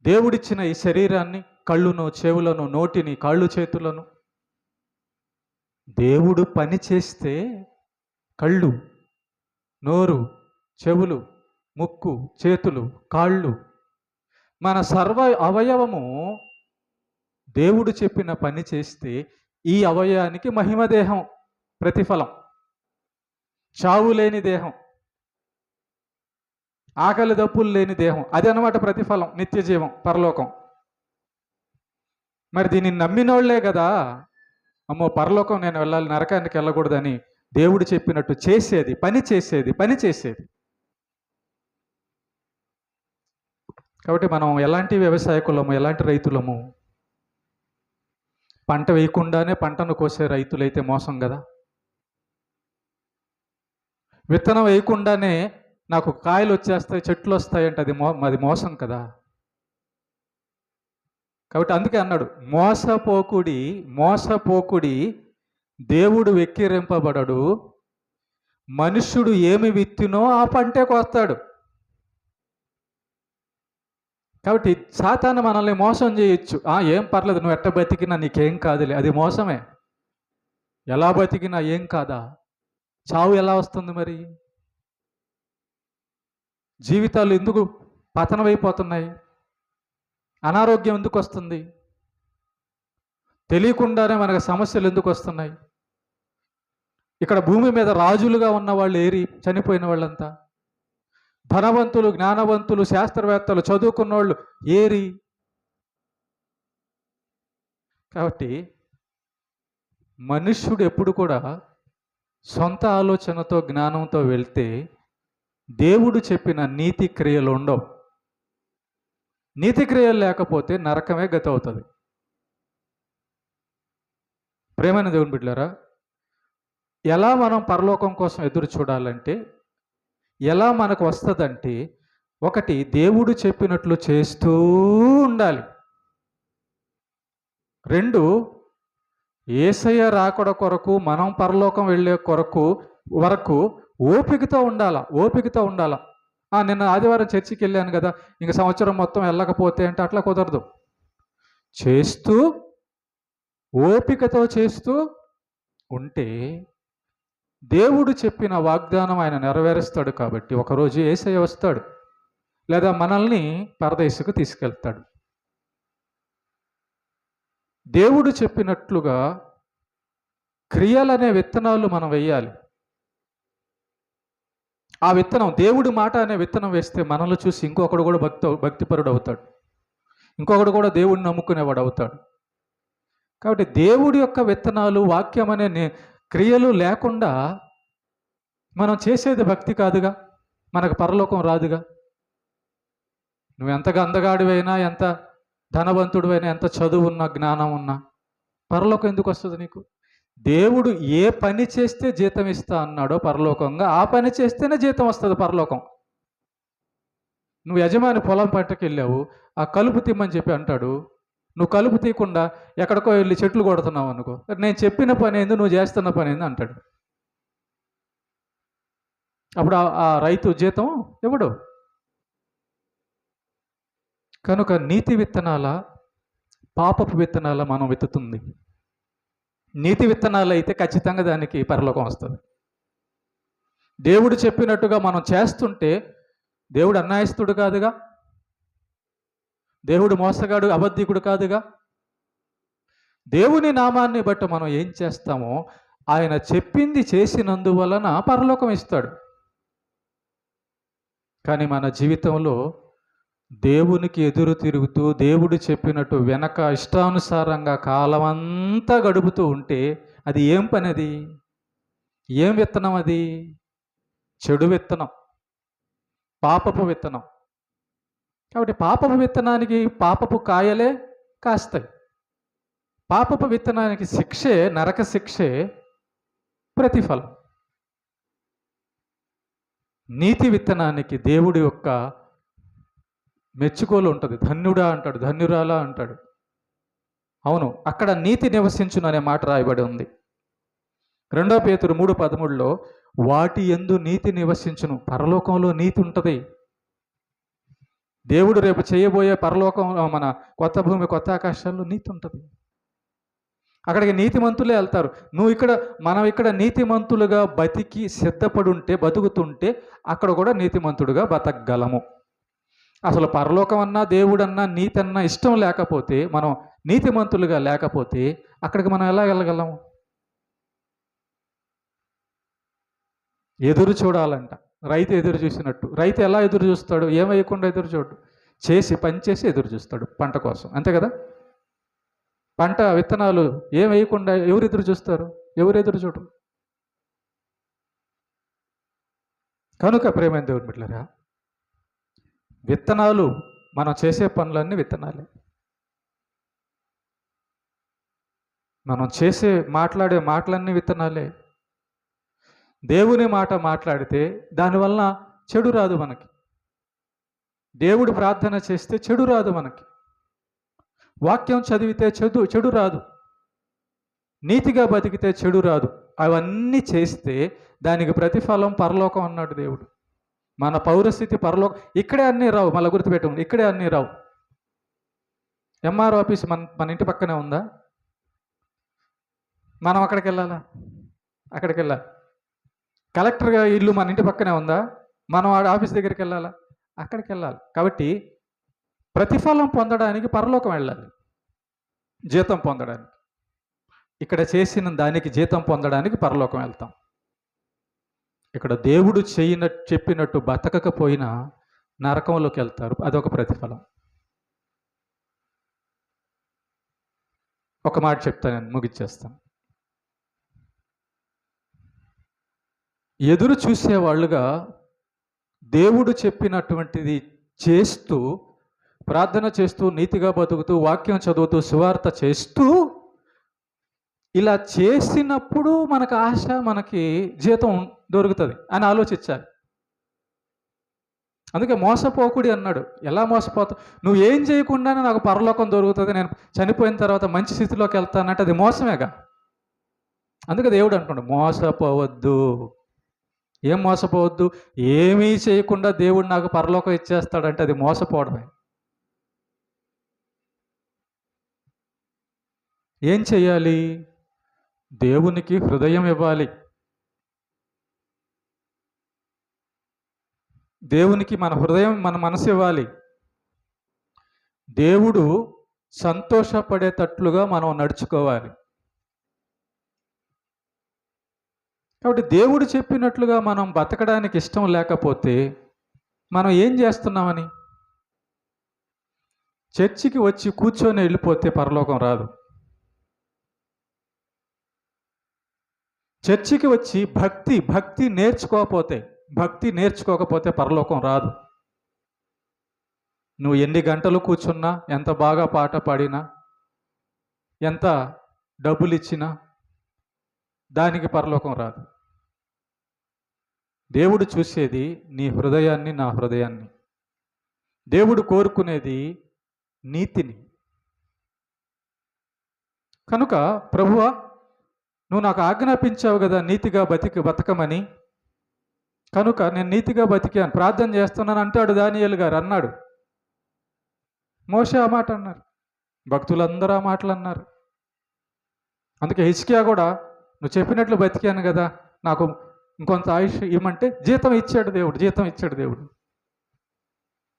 దేవుడిచ్చిన ఈ శరీరాన్ని, కళ్ళును, చెవులను, నోటిని, కాళ్ళు, చేతులను దేవుడు పని చేస్తే కళ్ళు, నోరు, చెవులు, ముక్కు, చేతులు, కాళ్ళు, మన సర్వ అవయవము దేవుడు చెప్పిన పని చేస్తే ఈ అవయవానికి మహిమదేహం ప్రతిఫలం. చావు లేని దేహం, ఆకలి దప్పులు లేని దేహం, అది అన్నమాట ప్రతిఫలం, నిత్య జీవం, పరలోకం. మరి దీన్ని నమ్మినోళ్లే కదా అమ్మో పరలోకం నేను వెళ్ళాలి, నరకానికి వెళ్ళకూడదని దేవుడు చెప్పినట్టు చేసేది, పని చేసేది. కాబట్టి మనం ఎలాంటి వ్యవసాయకులము, ఎలాంటి రైతులము? పంట వేయకుండానే పంటను కోసే రైతులైతే మోసం కదా. విత్తనం వేయకుండానే నాకు కాయలు వచ్చేస్తాయి, చెట్లు వస్తాయంటే అది మోసం కదా. కాబట్టి అందుకే అన్నాడు, మోసపోకుడి దేవుడు వెక్కిరింపబడడు, మనుష్యుడు ఏమి విత్తినో ఆ పంటే కోస్తాడు. కాబట్టి సాతాను మనల్ని మోసం చేయొచ్చు. ఏం పర్లేదు, నువ్వు ఎట్ట బతికినా నీకేం కాదులే, అది మోసమే. ఎలా బతికినా ఏం కాదా? చావు ఎలా వస్తుంది మరి? జీవితాలు ఎందుకు పతనమైపోతున్నాయి? అనారోగ్యం ఎందుకు వస్తుంది? తెలియకుండానే మనకు సమస్యలు ఎందుకు వస్తున్నాయి? ఇక్కడ భూమి మీద రాజులుగా ఉన్న వాళ్ళు ఏరి, చనిపోయిన వాళ్ళంతా ధనవంతులు, జ్ఞానవంతులు, శాస్త్రవేత్తలు, చదువుకున్న వాళ్ళు ఏరి. కాబట్టి మనుష్యుడు ఎప్పుడు కూడా సొంత ఆలోచనతో జ్ఞానంతో వెళ్తే దేవుడు చెప్పిన నీతి క్రియలు ఉండవు. నీతి క్రియలు లేకపోతే నరకమే గతి అవుతుంది. ప్రేమైన దేవుని బిడ్డలారా, ఎలా మనం పరలోకం కోసం ఎదురు చూడాలంటే, ఎలా మనకు వస్తుందంటే, ఒకటి దేవుడు చెప్పినట్లు చేస్తూ ఉండాలి. రెండు, యేసయ్య రాకడ కొరకు మనం పరలోకం వెళ్ళే వరకు ఓపికతో ఉండాలా. నిన్న ఆదివారం చర్చికి వెళ్ళాను కదా, ఇంక సంవత్సరం మొత్తం వెళ్ళకపోతే అంటే అట్లా కుదరదు. ఓపికతో చేస్తూ ఉంటే దేవుడు చెప్పిన వాగ్దానం ఆయన నెరవేరుస్తాడు. కాబట్టి ఒకరోజు యేసయ్య వస్తాడు, లేదా మనల్ని పరదేశుకు తీసుకెళ్తాడు. దేవుడు చెప్పినట్లుగా క్రియలనే విత్తనాలు మనం వేయాలి. ఆ విత్తనం, దేవుడి మాట అనే విత్తనం వేస్తే మనల్ని చూసి ఇంకొకడు కూడా భక్తిపరుడు అవుతాడు, ఇంకొకడు కూడా దేవుడిని నమ్ముకునేవాడు అవుతాడు. కాబట్టి దేవుడి యొక్క విత్తనాలు, వాక్యం అనే క్రియలు లేకుండా మనం చేసేది భక్తి కాదుగా, మనకు పరలోకం రాదుగా. నువ్వు ఎంతగా అందగాడివైనా, ఎంత ధనవంతుడివైనా, ఎంత చదువు ఉన్నా, జ్ఞానం ఉన్నా, పరలోకం ఎందుకు వస్తుంది నీకు? దేవుడు ఏ పని చేస్తే జీతం ఇస్తా అన్నాడో పరలోకంగా, ఆ పని చేస్తేనే జీతం వస్తుంది పరలోకం. నువ్వు యజమాని పొలం పంటకి వెళ్ళావు, ఆ కలుపు తీమ్మని చెప్పి అంటాడు. నువ్వు కలుపు తీయకుండా ఎక్కడికో వెళ్ళి చెట్లు కొడుతున్నావు అనుకో, నేను చెప్పిన పని ఏంది, నువ్వు చేస్తున్న పని ఏంది అంటాడు. అప్పుడు ఆ రైతు జీతం ఇవ్వడు. కనుక నీతి విత్తనాల, పాపపు విత్తనాల మనం విత్తుతుంది. నీతి విత్తనాలు అయితే ఖచ్చితంగా దానికి పరలోకం వస్తుంది. దేవుడు చెప్పినట్టుగా మనం చేస్తుంటే దేవుడు అన్యాయస్తుడు కాదుగా, దేవుడు మోసగాడు, అబద్ధికుడు కాదుగా. దేవుని నామాన్ని బట్టి మనం ఏం చేస్తామో ఆయన చెప్పింది చేసినందువలన పరలోకం ఇస్తాడు. కానీ మన జీవితంలో దేవునికి ఎదురు తిరుగుతూ, దేవుడు చెప్పినట్టు వెనక ఇష్టానుసారంగా కాలమంతా గడుపుతూ ఉంటే అది ఏం పని? అది ఏం విత్తనం? అది చెడు విత్తనం, పాపపు విత్తనం. కాబట్టి పాపపు విత్తనానికి పాపపు కాయలే కాస్తాయి. పాపపు విత్తనానికి శిక్షే, నరక శిక్షే ప్రతిఫలం. నీతి విత్తనానికి దేవుడి యొక్క మెచ్చుకోలు ఉంటుంది. ధన్యుడా అంటాడు, ధన్యురాలా అంటాడు. అవును, అక్కడ నీతి నివసించును అనే మాట రాయబడి ఉంది. 2 పేతురు 3:13 వాటి యందు నీతి నివసించును. పరలోకంలో నీతి ఉంటుంది. దేవుడు రేపు చేయబోయే పరలోకంలో, మన కొత్త భూమి కొత్త ఆకాశాల్లో నీతి ఉంటుంది. అక్కడికి నీతిమంతులే వెళ్తారు. మనం ఇక్కడ నీతిమంతులుగా బతికి సిద్ధపడుంటే, బతుకుతుంటే అక్కడ కూడా నీతిమంతుడుగా బతకగలము. అసలు పరలోకం అన్నా, దేవుడన్నా, నీతి అన్నా ఇష్టం లేకపోతే, మనం నీతిమంతులుగా లేకపోతే అక్కడికి మనం ఎలా వెళ్ళగలము? ఎదురు చూడాలంట. రైతు ఎదురు చూసినట్టు. రైతు ఎలా ఎదురు చూస్తాడు? ఏమయ్యకుండా ఎదురు చూడు, పని చేసి ఎదురు చూస్తాడు పంట కోసం, అంతే కదా. పంట విత్తనాలు ఏం వేయకుండా ఎవరు ఎదురు చూస్తారు? ఎవరు ఎదురు చూడరు. కనుక ప్రేమైన దేవుని బిడ్డలారా, విత్తనాలు, మనం చేసే పనులన్నీ విత్తనాలే. మనం మాట్లాడే మాటలన్నీ విత్తనాలే. దేవుని మాట మాట్లాడితే దానివల్ల చెడు రాదు మనకి. దేవుడు ప్రార్థన చేస్తే చెడు రాదు మనకి. వాక్యం చదివితే చెడు రాదు. నీతిగా బతికితే చెడు రాదు. అవన్నీ చేస్తే దానికి ప్రతిఫలం పరలోకం అన్నాడు దేవుడు. మన పౌరస్థితి పరలోకం. ఇక్కడే అన్నీ రావు, మళ్ళీ గుర్తుపెట్టుకోండి, ఇక్కడే అన్నీ రావు. ఎంఆర్ఓ ఆఫీస్ మన ఇంటి పక్కనే ఉందా? మనం అక్కడికి వెళ్ళాలా? అక్కడికి వెళ్ళాలి. కలెక్టర్గా ఇల్లు మన ఇంటి పక్కనే ఉందా? మనం ఆఫీస్ దగ్గరికి వెళ్ళాలా? అక్కడికి వెళ్ళాలి. కాబట్టి ప్రతిఫలం పొందడానికి పరలోకం వెళ్ళాలి, జీతం పొందడానికి. ఇక్కడ చేసిన దానికి జీతం పొందడానికి పరలోకం వెళ్తాం. ఇక్కడ దేవుడు చెప్పినట్టు బతకకపోయినా నరకంలోకి వెళ్తారు. అదొక ప్రతిఫలం. ఒక మాట చెప్తాను, నేను ముగిచ్చేస్తాను. ఎదురు చూసేవాళ్ళుగా దేవుడు చెప్పినటువంటిది చేస్తూ, ప్రార్థన చేస్తూ, నీతిగా బతుకుతూ, వాక్యం చదువుతూ, సువార్త చేస్తూ, ఇలా చేసినప్పుడు మనకు ఆశ, మనకి జీతం దొరుకుతుంది అని ఆలోచించాలి. అందుకే మోసపోకుడి అన్నాడు. ఎలా మోసపోతావు? నువ్వు ఏం చేయకుండానే నాకు పరలోకం దొరుకుతుంది, నేను చనిపోయిన తర్వాత మంచి స్థితిలోకి వెళ్తానంటే అది మోసమేగా. అందుకే దేవుడు అంటున్నాడు, మోసపోవద్దు. ఏం మోసపోవద్దు? ఏమీ చేయకుండా దేవుడు నాకు పరలోకం ఇచ్చేస్తాడంటే అది మోసపోవడమే. ఏం చెయ్యాలి? దేవునికి హృదయం ఇవ్వాలి. దేవునికి మన హృదయం, మన మనసు ఇవ్వాలి. దేవుడు సంతోషపడేటట్లుగా మనం నడుచుకోవాలి. కాబట్టి దేవుడు చెప్పినట్లుగా మనం బతకడానికి ఇష్టం లేకపోతే మనం ఏం చేస్తున్నామని? చర్చికి వచ్చి కూర్చొని వెళ్ళిపోతే పరలోకం రాదు. చర్చికి వచ్చి భక్తి నేర్చుకోకపోతే పరలోకం రాదు. నువ్వు ఎన్ని గంటలు కూర్చున్నా, ఎంత బాగా పాట పాడినా, ఎంత డబ్బులు ఇచ్చినా దానికి పరలోకం రాదు. దేవుడు చూసేది నీ హృదయాన్ని, నా హృదయాన్ని. దేవుడు కోరుకునేది నీతిని. కనుక ప్రభువా, నువ్వు నాకు ఆజ్ఞాపించావు కదా నీతిగా బతకమని, కనుక నేను నీతిగా బతికాను, ప్రార్థన చేస్తున్నాను అంటాడు దానియేలు గారు. అన్నాడు. మోషే ఆ మాట అన్నారు, భక్తులందరూ ఆ మాటలు అన్నారు. అందుకే హిజ్కియా కూడా, నువ్వు చెప్పినట్లు బతికాను కదా, నాకు ఇంకొంత ఆయుష్ ఇవ్వమంటే జీతం ఇచ్చాడు దేవుడు.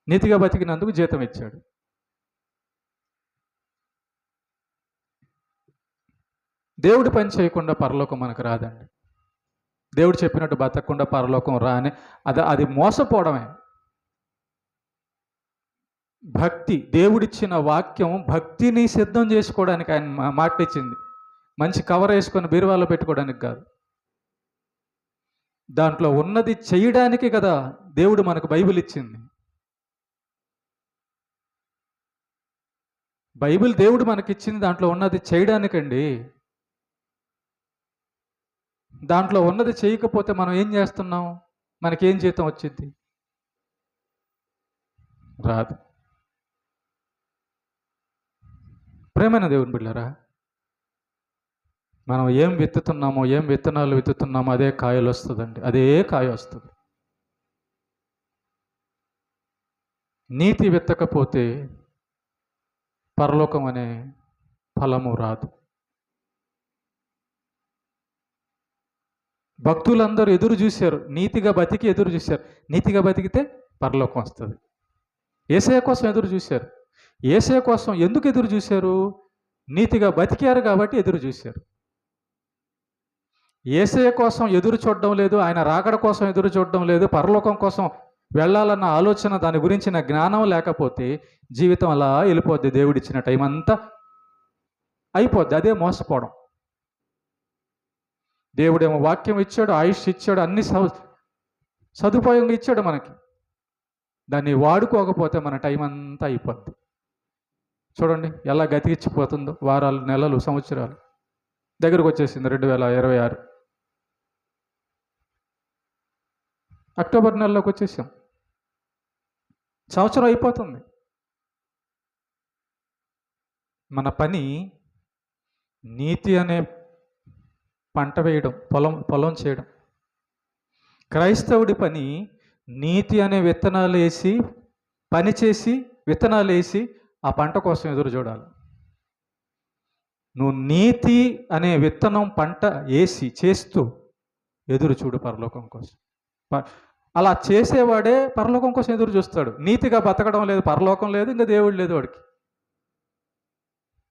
నీతిగా బతికినందుకు జీతం ఇచ్చాడు. దేవుడి పని చేయకుండా పరలోకం మనకు రాదండి. దేవుడు చెప్పినట్టు బతకకుండా పరలోకం రాని అది మోసపోవడమే. భక్తి, దేవుడిచ్చిన వాక్యం భక్తిని సిద్ధం చేసుకోవడానికి ఆయన మాట ఇచ్చింది. మంచి కవర్ వేసుకొని బీరువాలో పెట్టుకోవడానికి కాదు. దాంట్లో ఉన్నది చేయడానికి కదా దేవుడు మనకు బైబిల్ ఇచ్చింది. బైబిల్ దేవుడు మనకిచ్చింది దాంట్లో ఉన్నది చేయడానికండి. దాంట్లో ఉన్నది చేయకపోతే మనం ఏం చేస్తున్నాం? మనకేం జీతం వచ్చింది? రాదు. ప్రేమైన దేవుని బిడ్డలారా, మనం ఏం విత్తుతున్నామో, ఏం విత్తనాలు విత్తుతున్నామో అదే కాయలు వస్తుందండి. అదే కాయ వస్తుంది. నీతి విత్తకపోతే పరలోకం అనే ఫలము రాదు. భక్తులందరూ ఎదురు చూశారు, నీతిగా బతికి ఎదురు చూశారు. నీతిగా బతికితే పరలోకం వస్తుంది. యేసయ్య కోసం ఎదురు చూశారు. యేసయ్య కోసం ఎందుకు ఎదురు చూశారు? నీతిగా బతికారు కాబట్టి ఎదురు చూశారు. యేసయ్య కోసం ఎదురు చూడడం లేదు, ఆయన రాకడ కోసం ఎదురు చూడడం లేదు, పరలోకం కోసం వెళ్ళాలన్న ఆలోచన, దాని గురించిన జ్ఞానం లేకపోతే జీవితం అలా వెళ్ళిపోద్ది. దేవుడిచ్చిన టైం అంతా అయిపోద్ది. అదే మోసపోవడం. దేవుడేమో వాక్యం ఇచ్చాడు, ఆయుష్ ఇచ్చాడు, అన్ని సదుపాయంగా ఇచ్చాడు మనకి. దాన్ని వాడుకోకపోతే మన టైం అంతా అయిపోద్ది. చూడండి ఎలా గతికిచ్చిపోతుందో. వారాలు, నెలలు, సంవత్సరాలు దగ్గరకు వచ్చేసింది. 2026 అక్టోబర్ నెలలోకి వచ్చేసాం. సంవత్సరం అయిపోతుంది. మన పని నీతి అనే పంట వేయడం, పొలం చేయడం. క్రైస్తవుడి పని నీతి అనే విత్తనాలు వేసి, పని చేసి, విత్తనాలు వేసి ఆ పంట కోసం ఎదురు చూడాలి. నువ్వు నీతి అనే విత్తనం పంట వేసి చేస్తూ ఎదురు చూడు పరలోకం కోసం. అలా చేసేవాడే పరలోకం కోసం ఎదురు చూస్తాడు. నీతిగా బతకడం లేదు, పరలోకం లేదు, ఇంకా దేవుడు లేదు వాడికి.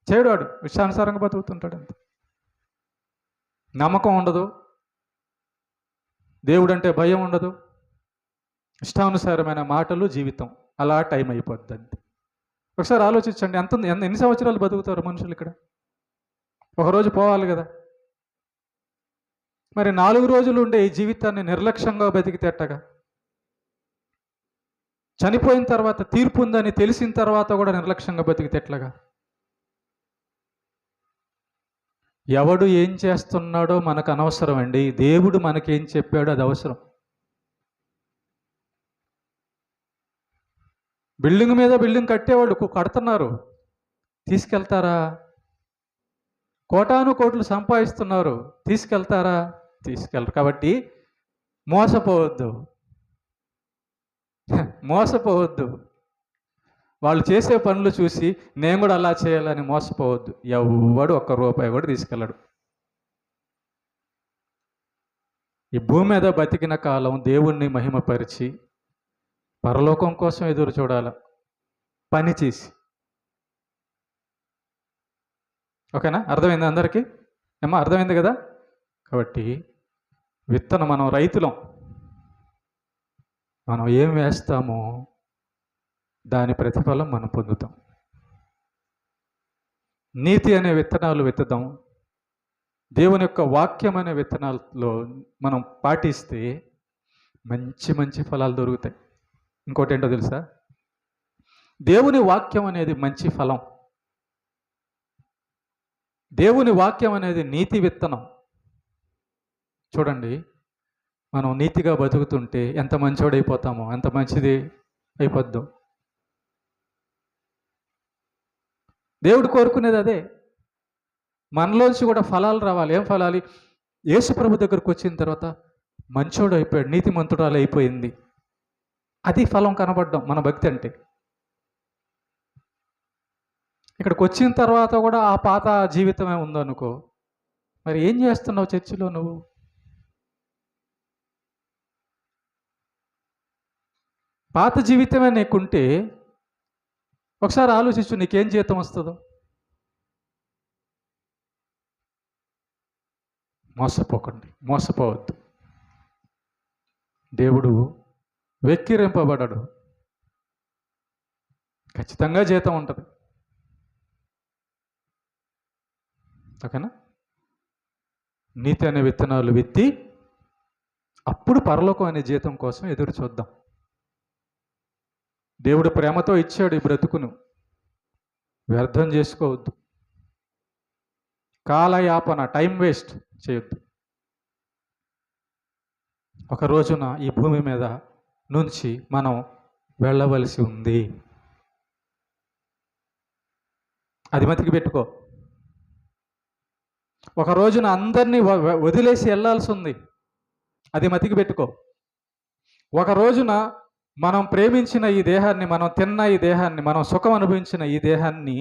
చేయడు వాడు, ఇష్టానుసారంగా బతుకుతుంటాడు. అంతే. నమ్మకం ఉండదు, దేవుడు అంటే భయం ఉండదు, ఇష్టానుసారమైన మాటలు, జీవితం అలా టైం అయిపోద్ది. అంతే. ఒకసారి ఆలోచించండి, ఎన్ని సంవత్సరాలు బతుకుతారు మనుషులు ఇక్కడ? ఒకరోజు పోవాలి కదా. మరి 4 రోజులు ఉండే ఈ జీవితాన్ని నిర్లక్ష్యంగా బతికితే ఎట్టగా? చనిపోయిన తర్వాత తీర్పు ఉందని తెలిసిన తర్వాత కూడా నిర్లక్ష్యంగా బతికితే ఎట్లాగా? ఎవడు ఏం చేస్తున్నాడో మనకు అనవసరం అండి. దేవుడు మనకేం చెప్పాడో అది అవసరం. బిల్డింగ్ మీద బిల్డింగ్ కట్టేవాళ్ళు కడుతున్నారు, తీసుకెళ్తారా? కోటాను కోట్లు సంపాదిస్తున్నారు, తీసుకెళ్తారా? తీసుకెళ్ళరు. కాబట్టి మోసపోవద్దు, మోసపోవద్దు. వాళ్ళు చేసే పనులు చూసి నేను కూడా అలా చేయాలని మోసపోవద్దు. ఎవడు ₹1 కూడా తీసుకెళ్ళడు. ఈ భూమి మీద బతికిన కాలం దేవుణ్ణి మహిమపరిచి పరలోకం కోసం ఎదురు చూడాల, పని చేసి. ఓకేనా? అర్థమైంది అందరికీ? ఏమో అర్థమైంది కదా? కాబట్టి విత్తనం, మనం రైతులం. మనం ఏం వేస్తామో దాని ప్రతిఫలం మనం పొందుతాం. నీతి అనే విత్తనాలు విత్తుదాం. దేవుని యొక్క వాక్యం అనే విత్తనాల్లో మనం పాటిస్తే మంచి మంచి ఫలాలు దొరుకుతాయి. ఇంకోటి ఏంటో తెలుసా? దేవుని వాక్యం అనేది మంచి ఫలం. దేవుని వాక్యం అనేది నీతి విత్తనం. చూడండి, మనం నీతిగా బతుకుతుంటే ఎంత మంచోడైపోతామో, ఎంత మంచిది అయిపోద్దో. దేవుడు కోరుకునేది అదే. మనలోంచి కూడా ఫలాలు రావాలి. ఏం ఫలాలి? యేసు ప్రభు దగ్గరకు వచ్చిన తర్వాత మంచోడు అయిపోయాడు, నీతిమంతురాలు అయిపోయింది. అది ఫలం కనబడ్డం మన భక్తి అంటే. ఇక్కడికి వచ్చిన తర్వాత కూడా ఆ పాత జీవితమే ఉందనుకో, మరి ఏం చేస్తున్నావు చర్చిలో నువ్వు? పాత జీవితమే నీకుంటే ఒకసారి ఆలోచించు, నీకేం జీతం వస్తుందో. మోసపోకండి, మోసపోవద్దు. దేవుడు వెక్కిరింపబడడు. ఖచ్చితంగా జీతం ఉంటుంది. ఓకేనా? నీతి అనే విత్తనాలు విత్తి అప్పుడు పరలోకం అనే జీతం కోసం ఎదురు చూద్దాం. దేవుడు ప్రేమతో ఇచ్చాడు ఈ బ్రతుకును, వ్యర్థం చేసుకోవద్దు. కాలయాపన, టైం వేస్ట్ చేయొద్దు. ఒక రోజున ఈ భూమి మీద నుంచి మనం వెళ్ళవలసి ఉంది. అది మతికి పెట్టుకో. ఒక రోజున అందరినీ వదిలేసి వెళ్ళాల్సి ఉంది. అది మతికి పెట్టుకో. ఒక రోజున మనం ప్రేమించిన ఈ దేహాన్ని, మనం తిన్న ఈ దేహాన్ని, మనం సుఖం అనుభవించిన ఈ దేహాన్ని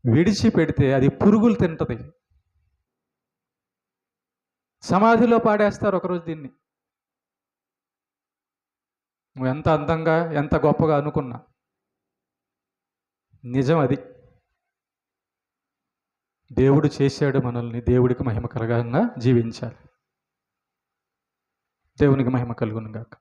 విడిచిపెడితే అది పురుగులు తింటది. సమాధిలో పాడేస్తారు ఒకరోజు దీన్ని. నువ్వు ఎంత అందంగా, ఎంత గొప్పగా అనుకున్నా, నిజం అది. దేవుడు చేశాడు మనల్ని దేవుడికి మహిమ కలగంగా జీవించాలి. దేవునికి మహిమ కలుగును గాక.